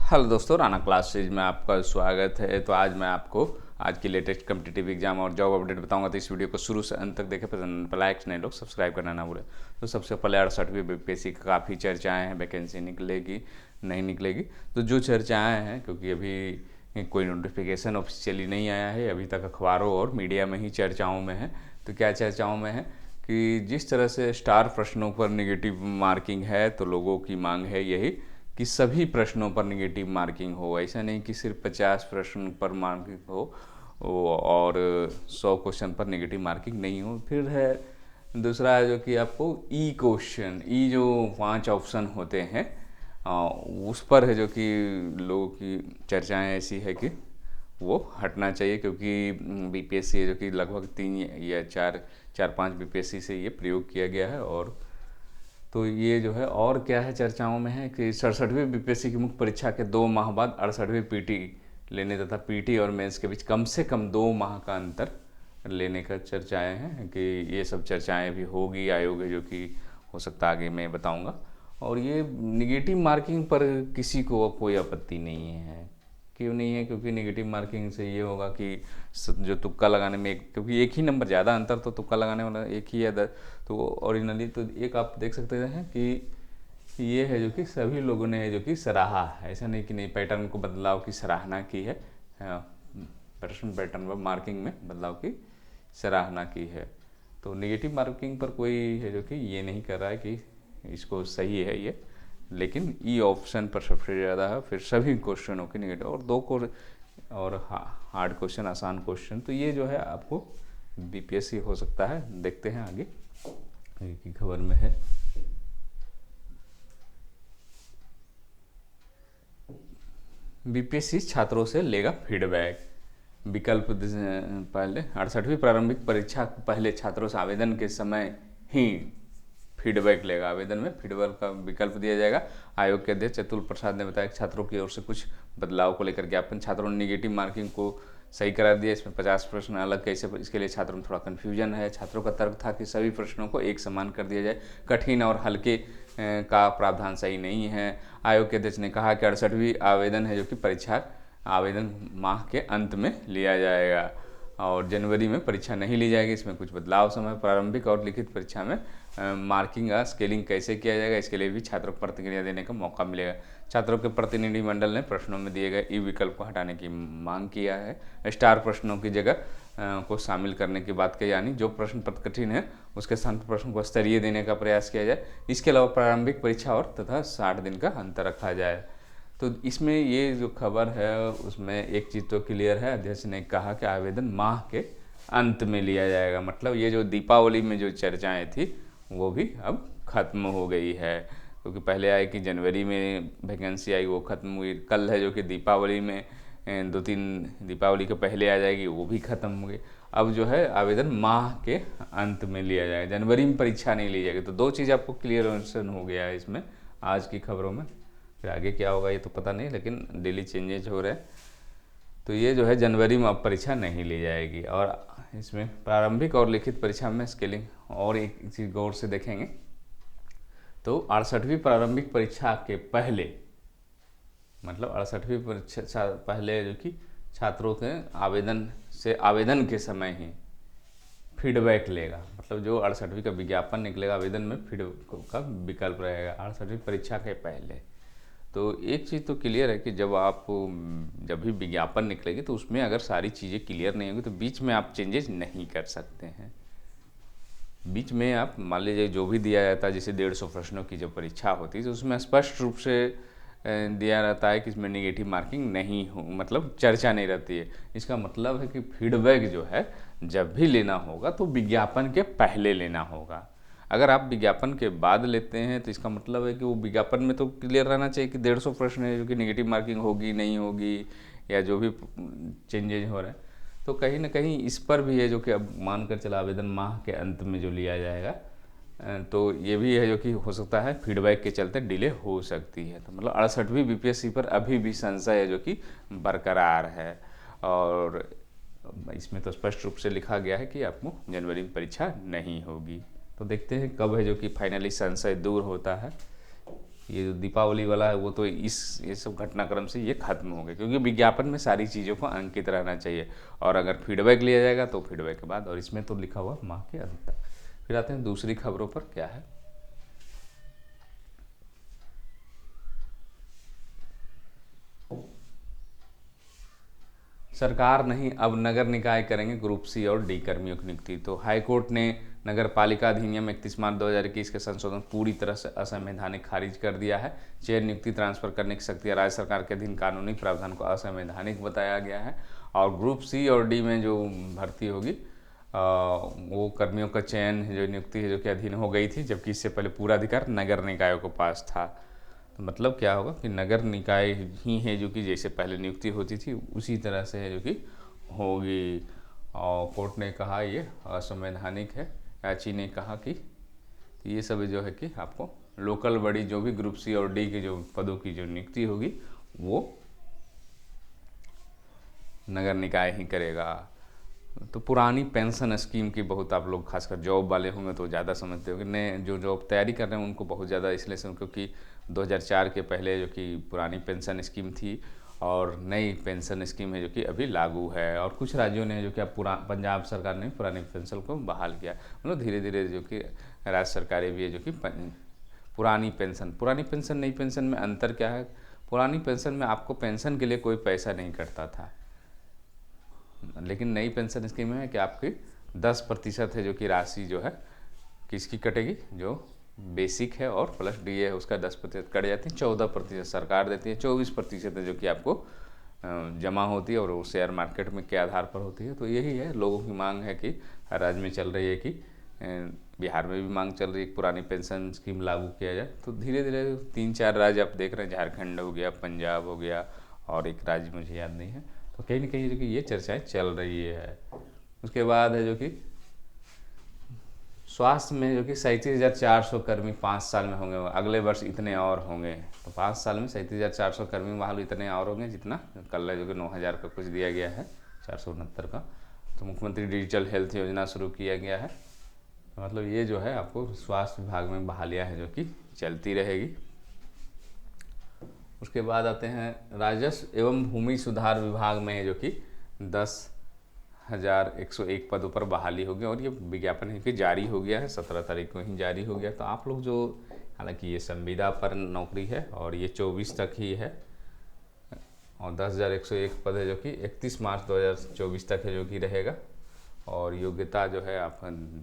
Hello दोस्तों, Rana class series में आपका स्वागत है। तो आज मैं आपको आज की लेटेस्ट कम्पिटिटिव एग्जाम और जॉब अपडेट बताऊंगा। तो इस वीडियो को शुरू से अंत तक देखें। पसंद लाइक नए लोग सब्सक्राइब करना ना भूलें। तो सबसे पहले 68वीं बीपीएससी की काफ़ी चर्चाएं हैं, वैकेंसी निकलेगी नहीं निकलेगी। तो जो चर्चाएँ हैं, क्योंकि अभी कोई नोटिफिकेशन ऑफिशियली नहीं आया है, अभी तक अखबारों और मीडिया में ही चर्चाओं में है। तो क्या चर्चाओं में है कि जिस तरह से स्टार प्रश्नों पर निगेटिव मार्किंग है, तो लोगों की मांग है यही कि सभी प्रश्नों पर निगेटिव मार्किंग हो। ऐसा नहीं कि सिर्फ 50 प्रश्न पर मार्किंग हो और 100 क्वेश्चन पर निगेटिव मार्किंग नहीं हो। फिर है दूसरा है जो कि आपको ई क्वेश्चन, ई जो 5 ऑप्शन होते हैं उस पर है जो कि लोगों की चर्चाएं ऐसी है कि वो हटना चाहिए, क्योंकि बीपीएससी है जो कि लगभग 3 या 4-5 बीपीएससी से ये प्रयोग किया गया है। और तो ये जो है, और क्या है चर्चाओं में है कि 67वीं बीपीएससी की मुख्य परीक्षा के 2 माह बाद 68वीं पीटी लेने तथा पीटी और मेंस के बीच कम से कम 2 माह का अंतर लेने का चर्चाएं हैं कि ये सब चर्चाएं भी होगी। आयोग है जो कि हो सकता है आगे मैं बताऊंगा। और ये निगेटिव मार्किंग पर किसी को कोई आपत्ति नहीं है। क्यों नहीं है? क्योंकि नेगेटिव मार्किंग से ये होगा कि जो तुक्का लगाने में क्योंकि एक ही नंबर, ज़्यादा अंतर तो तुक्का लगाने वाला एक ही है। तो ओरिजिनली तो एक आप देख सकते हैं कि ये है जो कि सभी लोगों ने जो कि सराहा है। ऐसा नहीं कि नहीं, पैटर्न को बदलाव की सराहना की है, प्रश्न पैटर्न व मार्किंग में बदलाव की सराहना की है। तो नेगेटिव मार्किंग पर कोई है जो कि ये नहीं कर रहा है कि इसको सही है ये, लेकिन ई ऑप्शन पर सबसे ज़्यादा है। फिर सभी क्वेश्चनों की निगेटिव और 2 को और हार्ड क्वेश्चन, आसान क्वेश्चन। तो ये जो है आपको बीपीएससी हो सकता है। देखते हैं आगे की खबर में है। बीपीएससी छात्रों से लेगा फीडबैक। विकल्प पहले 68वीं प्रारंभिक परीक्षा पहले छात्रों से आवेदन के समय ही फीडबैक लेगा। आवेदन में फीडबैक का विकल्प दिया जाएगा। आयोग के अध्यक्ष अतुल प्रसाद ने बताया कि छात्रों की ओर से कुछ बदलाव को लेकर ज्ञापन। छात्रों ने निगेटिव मार्किंग को सही करार दिया। इसमें 50 प्रश्न अलग कैसे, इसके लिए छात्रों में थोड़ा कन्फ्यूजन है। छात्रों का तर्क था कि सभी प्रश्नों को एक समान कर दिया जाए, कठिन और हल्के का प्रावधान सही नहीं है। आयोग के अध्यक्ष ने कहा कि 68वीं आवेदन है जो कि परीक्षा आवेदन माह के अंत में लिया जाएगा और जनवरी में परीक्षा नहीं ली जाएगी। इसमें कुछ बदलाव समय प्रारंभिक और लिखित परीक्षा में मार्किंग या स्केलिंग कैसे किया जाएगा, इसके लिए भी छात्रों को प्रतिक्रिया देने का मौका मिलेगा। छात्रों के प्रतिनिधिमंडल ने प्रश्नों में दिए गए ई विकल्प को हटाने की मांग किया है। स्टार प्रश्नों की जगह को शामिल करने की बात कही, यानी जो प्रश्न पत्र कठिन है उसके स्थान पर प्रश्न को स्तरीय देने का प्रयास किया जाए। इसके अलावा प्रारंभिक परीक्षा और तथा 60 दिन का अंतर रखा जाए। तो इसमें ये जो खबर है उसमें एक चीज़ तो क्लियर है, अध्यक्ष ने कहा कि आवेदन माह के अंत में लिया जाएगा। मतलब ये जो दीपावली में जो चर्चाएं थी वो भी अब ख़त्म हो गई है, क्योंकि पहले आए कि जनवरी में वैकेंसी आई, वो ख़त्म हुई। कल है जो कि दीपावली में 2-3 दीपावली के पहले आ जाएगी, वो भी ख़त्म हो गई। अब जो है आवेदन माह के अंत में लिया जाएगा, जनवरी में परीक्षा नहीं ली जाएगी। तो 2 चीज़ आपको क्लियरेशन हो गया है इसमें आज की खबरों में। फिर आगे क्या होगा ये तो पता नहीं, लेकिन डेली चेंजेज हो रहे हैं। तो ये जो है जनवरी में अब परीक्षा नहीं ली जाएगी। और इसमें प्रारंभिक और लिखित परीक्षा में स्केलिंग और एक चीज़ गौर से देखेंगे तो 68वीं प्रारंभिक परीक्षा के पहले, मतलब 68वीं परीक्षा पहले जो कि छात्रों के आवेदन के समय ही फीडबैक लेगा। मतलब जो 68वीं का विज्ञापन निकलेगा आवेदन में फीडबैक का विकल्प रहेगा 68वीं परीक्षा के पहले। तो एक चीज़ तो क्लियर है कि जब भी विज्ञापन निकलेगी तो उसमें अगर सारी चीज़ें क्लियर नहीं होंगी तो बीच में आप चेंजेस नहीं कर सकते हैं। बीच में आप मान लीजिए जो भी दिया जाता है, जैसे 150 प्रश्नों की जब परीक्षा होती है तो उसमें स्पष्ट रूप से दिया रहता है कि इसमें निगेटिव मार्किंग नहीं हो, मतलब चर्चा नहीं रहती है। इसका मतलब है कि फीडबैक जो है जब भी लेना होगा तो विज्ञापन के पहले लेना होगा। अगर आप विज्ञापन के बाद लेते हैं तो इसका मतलब है कि वो विज्ञापन में तो क्लियर रहना चाहिए कि 150 प्रश्न है जो कि नेगेटिव मार्किंग होगी नहीं होगी, या जो भी चेंजेज हो रहे हैं। तो कहीं ना कहीं इस पर भी है जो कि अब मानकर चला आवेदन माह के अंत में जो लिया जाएगा, तो ये भी है जो कि हो सकता है फीडबैक के चलते डिले हो सकती है। तो मतलब 68वीं बीपीएससी पर अभी भी संशय है जो कि बरकरार है। और इसमें तो स्पष्ट रूप से लिखा गया है कि आपको जनवरी में परीक्षा नहीं होगी। तो देखते हैं कब है जो कि फाइनली संशय दूर होता है। ये जो दीपावली वाला है वो तो ये सब घटनाक्रम से ये खत्म हो गया, क्योंकि विज्ञापन में सारी चीज़ों को अंकित रहना चाहिए, और अगर फीडबैक लिया जाएगा तो फीडबैक के बाद, और इसमें तो लिखा हुआ माह के अंत तक। फिर आते हैं दूसरी खबरों पर, क्या है। सरकार नहीं, अब नगर निकाय करेंगे ग्रुप सी और डी कर्मियों की नियुक्ति। तो हाईकोर्ट ने नगर पालिका अधिनियम 31 मार्च 2021 के संशोधन पूरी तरह से असंवैधानिक खारिज कर दिया है। चेयर नियुक्ति ट्रांसफर करने की शक्ति राज्य सरकार के अधीन कानूनी प्रावधान को असंवैधानिक बताया गया है। और ग्रुप सी और डी में जो भर्ती होगी वो कर्मियों का चयन जो नियुक्ति है जो कि अधीन हो गई थी, जबकि इससे पहले पूरा अधिकार नगर निकायों के पास था। तो मतलब क्या होगा कि नगर निकाय ही है जो कि जैसे पहले नियुक्ति होती थी उसी तरह से है जो कि होगी। और कोर्ट ने कहा ये असंवैधानिक है। याची ने कहा कि ये सब जो है कि आपको लोकल बड़ी जो भी ग्रुप सी और डी के जो पदों की जो नियुक्ति होगी वो नगर निकाय ही करेगा। तो पुरानी पेंशन स्कीम की बहुत आप लोग खासकर जॉब वाले होंगे तो ज़्यादा समझते होंगे, नए जो जॉब तैयारी कर रहे हैं उनको बहुत ज़्यादा इसलिए से, क्योंकि 2004 के पहले जो कि पुरानी पेंशन स्कीम थी और नई पेंशन स्कीम है जो कि अभी लागू है। और कुछ राज्यों ने जो कि अब पंजाब सरकार ने पुरानी पेंशन को बहाल किया, मतलब धीरे धीरे जो कि राज्य सरकारें भी है जो कि पुरानी पेंशन नई पेंशन में अंतर क्या है। पुरानी पेंशन में आपको पेंशन के लिए कोई पैसा नहीं कटता था, लेकिन नई पेंशन स्कीम में है कि आपकी 10% है जो कि राशि जो है किसकी कटेगी, जो बेसिक है और प्लस डी है उसका 10% कट जाती है, 14% सरकार देती है, 24% है जो कि आपको जमा होती है और वो शेयर मार्केट में के आधार पर होती है। तो यही है, लोगों की मांग है कि हर राज्य में चल रही है कि बिहार में भी मांग चल रही है पुरानी पेंशन स्कीम लागू किया जाए। तो धीरे धीरे 3-4 राज्य आप देख रहे हैं, झारखंड हो गया, पंजाब हो गया और एक राज्य मुझे याद नहीं है, तो कहीं ना कहीं जो कि ये चर्चाएं चल रही है। उसके बाद है जो कि स्वास्थ्य में जो कि 37,400 कर्मी 5 साल में होंगे, अगले वर्ष इतने और होंगे। तो 5 साल में 37,400 कर्मी बहाल इतने और होंगे जितना कल जो कि 9,000 का कुछ दिया गया है, 469 का। तो मुख्यमंत्री डिजिटल हेल्थ योजना शुरू किया गया है। तो मतलब ये जो है आपको स्वास्थ्य विभाग में बहालियाँ है जो कि चलती रहेगी। उसके बाद आते हैं राजस्व एवं भूमि सुधार विभाग में है जो कि 10,101 पदों पर बहाली होगी, और ये विज्ञापन है कि जारी हो गया है, 17 तारीख को ही जारी हो गया। तो आप लोग जो, हालांकि ये संविदा पर नौकरी है और ये 24 तक ही है, और 10,101 पद है जो कि 31 मार्च 2024 तक है जो कि रहेगा। और योग्यता जो है आप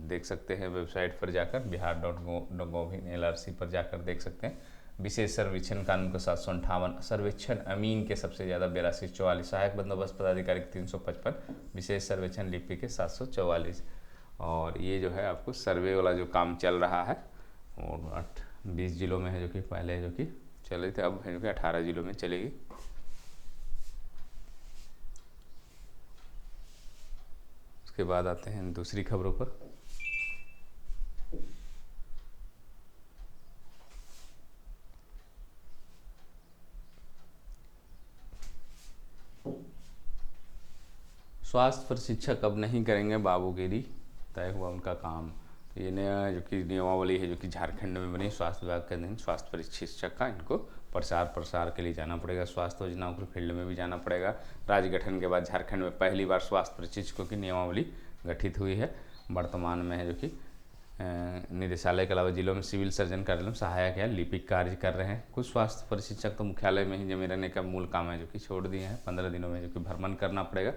देख सकते हैं वेबसाइट पर जाकर, बिहार.gov.in/LRC पर जाकर देख सकते हैं। विशेष सर्वेक्षण कानून का 758, सर्वेक्षण अमीन के सबसे ज़्यादा 8244, सहायक बंदोबस्त पदाधिकारी के 355, विशेष सर्वेक्षण लिपि के 744। और ये जो है आपको सर्वे वाला जो काम चल रहा है और 20 जिलों में है जो कि पहले जो कि चल रही थी, अब है जो कि 18 जिलों में चलेगी। उसके बाद आते हैं दूसरी खबरों पर। स्वास्थ्य प्रशिक्षक अब नहीं करेंगे बाबूगिरी, तय हुआ उनका काम। तो ये नया जो कि नियमावली है जो कि झारखंड में बनी स्वास्थ्य विभाग के अधीन स्वास्थ्य प्रशिक्षक का, इनको प्रसार के लिए जाना पड़ेगा, स्वास्थ्य योजनाओं के फील्ड में भी जाना पड़ेगा। राज्य गठन के बाद झारखंड में पहली बार स्वास्थ्य प्रशिक्षकों की नियमावली गठित हुई है। वर्तमान में है जो कि निदेशालय के अलावा जिलों में सिविल सर्जन कार्यालय में सहायक या लिपिक कार्य कर रहे हैं। कुछ स्वास्थ्य प्रशिक्षक तो मुख्यालय में ही जमे रहने का मूल काम है जो कि छोड़ दिए हैं। 15 दिनों में जो कि भ्रमण करना पड़ेगा।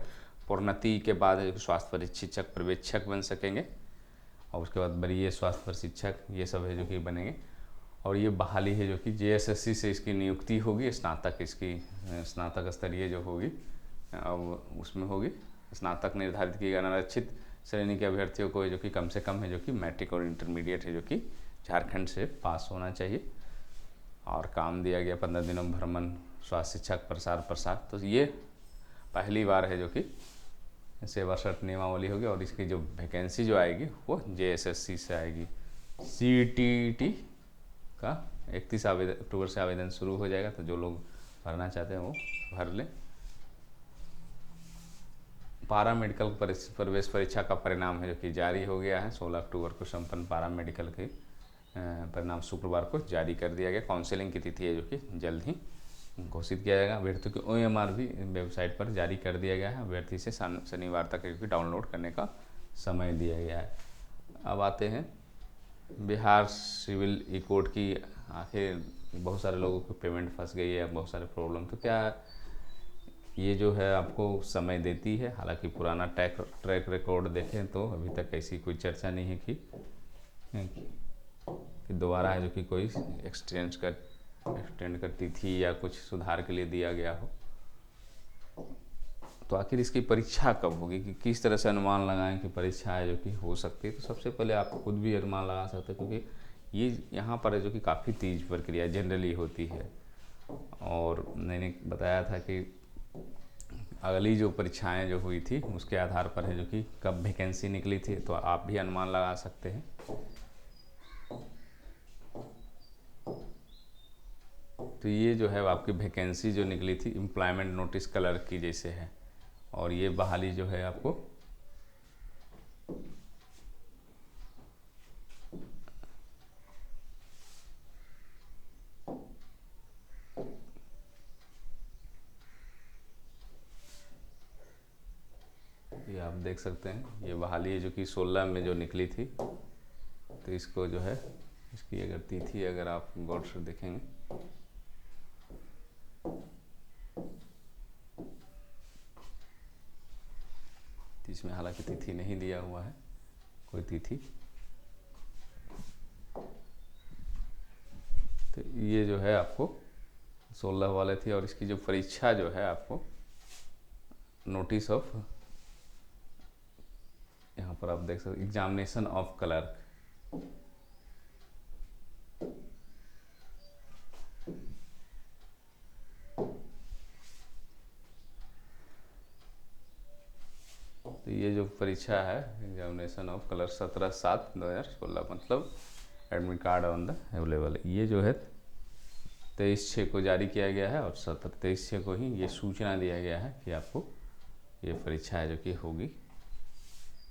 प्रोन्नति के बाद जो कि स्वास्थ्य प्रशिक्षक पर्यवेक्षक बन सकेंगे, और उसके बाद वरीय स्वास्थ्य प्रशिक्षक ये सब है जो कि बनेंगे। और ये बहाली है जो कि JSSC से इसकी नियुक्ति होगी, स्नातक इसकी स्नातक स्तरीय जो होगी अब उसमें होगी। स्नातक निर्धारित किया गया, आरक्षित श्रेणी के अभ्यर्थियों को जो कि कम से कम है जो कि मैट्रिक और इंटरमीडिएट है जो कि झारखंड से पास होना चाहिए। और काम दिया गया 15 दिनों में भ्रमण, स्वास्थ्य शिक्षक प्रसार। तो ये पहली बार है जो कि सेवा शर्त नियमावली होगी, और इसकी जो वैकेंसी जो आएगी वो JSSC से आएगी। CTT का 31 अक्टूबर से आवेदन शुरू हो जाएगा, तो जो लोग भरना चाहते हैं वो भर लें। पारा मेडिकल प्रवेश परीक्षा का परिणाम है जो कि जारी हो गया है। 16 अक्टूबर को संपन्न पारा मेडिकल की परिणाम शुक्रवार को जारी कर दिया गया। काउंसलिंग की तिथि है जो कि जल्द ही घोषित किया जाएगा। अभ्यर्थियों की OMR भी वेबसाइट पर जारी कर दिया गया है। अभ्यर्थी से शनिवार तक जो कि डाउनलोड करने का समय दिया गया है। अब आते हैं बिहार सिविल ई कोड की। आखिर बहुत सारे लोगों को पेमेंट फंस गई है, बहुत सारे प्रॉब्लम। तो क्या ये जो है आपको समय देती है? हालांकि पुराना ट्रैक रिकॉर्ड देखें तो अभी तक ऐसी कोई चर्चा नहीं है कि दोबारा है जो कि कोई एक्सटेंड करती थी या कुछ सुधार के लिए दिया गया हो। तो आखिर इसकी परीक्षा कब होगी, कि किस तरह से अनुमान लगाएं कि परीक्षा है जो कि हो सकती है? तो सबसे पहले आप खुद भी अनुमान लगा सकते हैं, क्योंकि ये यहाँ पर है जो कि काफ़ी तेज प्रक्रिया जनरली होती है। और मैंने बताया था कि अगली जो परीक्षाएं जो हुई थी उसके आधार पर है जो कि कब वैकेंसी निकली थी, तो आप भी अनुमान लगा सकते हैं। तो ये जो है आपकी वैकेंसी जो निकली थी एम्प्लॉयमेंट नोटिस कलर की जैसे है, और ये बहाली जो है आपको ये आप देख सकते हैं। ये बहाली है जो कि 16 में जो निकली थी। तो इसको जो है इसकी अगर तिथि अगर आप गौर से देखेंगे तो इसमें हालांकि तिथि नहीं दिया हुआ है कोई तिथि। तो ये जो है आपको 16 वाले थी, और इसकी जो परीक्षा जो है आपको नोटिस ऑफ, यहाँ पर आप देख सकते एग्जामिनेशन ऑफ क्लर्क। तो ये जो परीक्षा है एग्जामिनेशन ऑफ क्लर्क 17/7/2016, मतलब admit card on the available. ये जो है 23/6 को जारी किया गया है, और 23/6 को ही ये सूचना दिया गया है कि आपको ये परीक्षा है जो कि होगी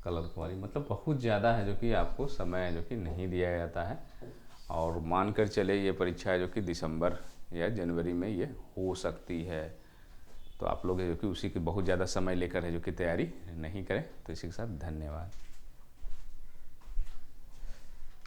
क्लर्क वाली। मतलब बहुत ज़्यादा है जो कि आपको समय है जो कि नहीं दिया जाता है, और मानकर चले ये परीक्षा है जो कि दिसंबर या जनवरी में ये हो सकती है। तो आप लोग जो कि उसी के बहुत ज़्यादा समय लेकर है जो कि तैयारी नहीं करें। तो इसी के साथ धन्यवाद।